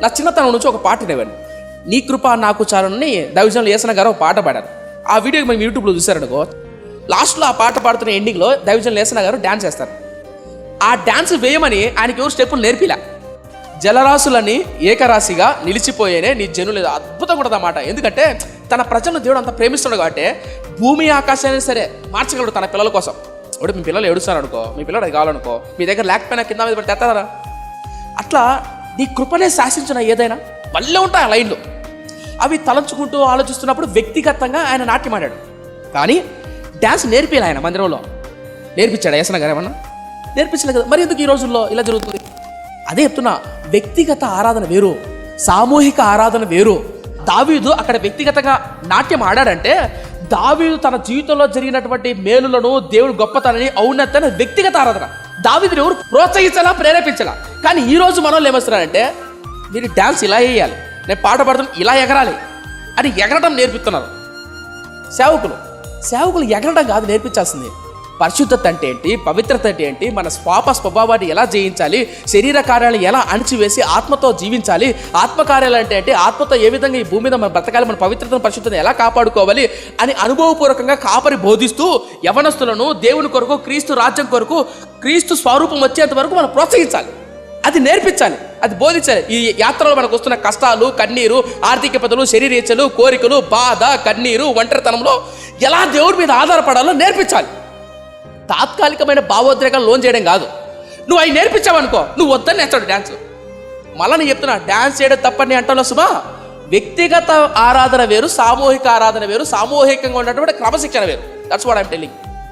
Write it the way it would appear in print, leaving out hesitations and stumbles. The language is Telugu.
నా చిన్నతనం నుంచి ఒక పాట వినేవాడిని. నీ కృప నాకు చాలని దైవజనులు యేసన్న గారు ఒక పాట పాడారు. ఆ వీడియో మనం యూట్యూబ్లో చూసారనుకో, లాస్ట్లో ఆ పాట పాడుతున్న ఎండింగ్లో దైవజనులు యేసన్న గారు డ్యాన్స్ చేస్తారు. ఆ డ్యాన్స్ వేయమని ఆయనకి ఎవరు స్టెప్పులు నేర్పిలా. జలరాశులని ఏకరాశిగా నిలిచిపోయేనే నీ జనులు. అద్భుతంగా ఉంటుంది అన్నమాట. ఎందుకంటే తన ప్రజలను దేవుడు అంత ప్రేమిస్తున్నాడు కాబట్టి భూమి ఆకాశాన్ని సరే మార్చగలడు తన పిల్లల కోసం. ఇప్పుడు మీ పిల్లలు ఏడుస్తారు అనుకో, మీ పిల్లలు అది కావాలనుకో, మీ దగ్గర లేకపోయినా కింద మీద పడి తెస్తారా? అట్లా నీ కృపనే శాసించిన ఏదైనా మళ్ళీ ఉంటాయి ఆ లైన్లు. అవి తలంచుకుంటూ ఆలోచిస్తున్నప్పుడు వ్యక్తిగతంగా ఆయన నాట్యం ఆడాడు. కానీ డ్యాన్స్ నేర్పిలే ఆయన మందిరంలో. నేర్పించాడు యేసన్న గారు ఏమన్నా? నేర్పించలేదు కదా. మరి ఎందుకు ఈ రోజుల్లో ఇలా జరుగుతుంది? అదే చెప్తున్నా, వ్యక్తిగత ఆరాధన వేరు, సామూహిక ఆరాధన వేరు. దావీదు అక్కడ వ్యక్తిగతంగా నాట్యం ఆడాడంటే దావీదు తన జీవితంలో జరిగినటువంటి మేలులను, దేవుడు గొప్పతనాన్ని, ఔన్నత్యాన్ని వ్యక్తిగత ఆరాధన. దావీదుని ఎవరు ప్రోత్సహించాలా, ప్రేరేపించాలా. కానీ ఈ రోజు మనోళ్ళు ఏమొస్తున్నారంటే మీరు డ్యాన్స్ ఇలా వేయాలి, నేను పాట పాడుతున్నా ఇలా ఎగరాలి అని ఎగరడం నేర్పిస్తున్నారు. సేవకులు ఎగరడం కాదు నేర్పించాల్సింది. పరిశుద్ధత అంటే ఏంటి, పవిత్రత అంటే ఏంటి, మన స్వభావాన్ని ఎలా జయించాలి, శరీర కార్యాలను ఎలా అణిచివేసి ఆత్మతో జీవించాలి, ఆత్మకార్యాలు అంటే ఏంటి, ఆత్మతో ఏ విధంగా ఈ భూమి మీద మన బ్రతకాలి, మన పవిత్రతను పరిశుద్ధతను ఎలా కాపాడుకోవాలి అని అనుభవపూర్వకంగా కాపరి బోధిస్తూ యవనస్తులను దేవుని కొరకు, క్రీస్తు రాజ్యం కొరకు, క్రీస్తు స్వరూపం వచ్చేంత వరకు మనం ప్రోత్సహించాలి. అది నేర్పించాలి, అది బోధించాలి. ఈ యాత్రలో మనకు వస్తున్న కష్టాలు, కన్నీరు, ఆర్థిక పదలు, శరీరేచ్ఛలు, కోరికలు, బాధ, కన్నీరు, ఒంటరితనంలో ఎలా దేవుడి మీద ఆధారపడాలో నేర్పించాలి. తాత్కాలికమైన భావోద్రేకాలు లోన్ చేయడం కాదు. నువ్వు అవి నేర్పించావనుకో, నువ్వు వద్దని నేర్చాడు డ్యాన్స్. మళ్ళీ నేను చెప్తున్నా, డ్యాన్స్ చేయడం తప్పని అంటాను సుమా. వ్యక్తిగత ఆరాధన వేరు, సామూహిక ఆరాధన వేరు, సామూహికంగా ఉన్నటువంటి క్రమశిక్షణ వేరు. That's what I'm telling.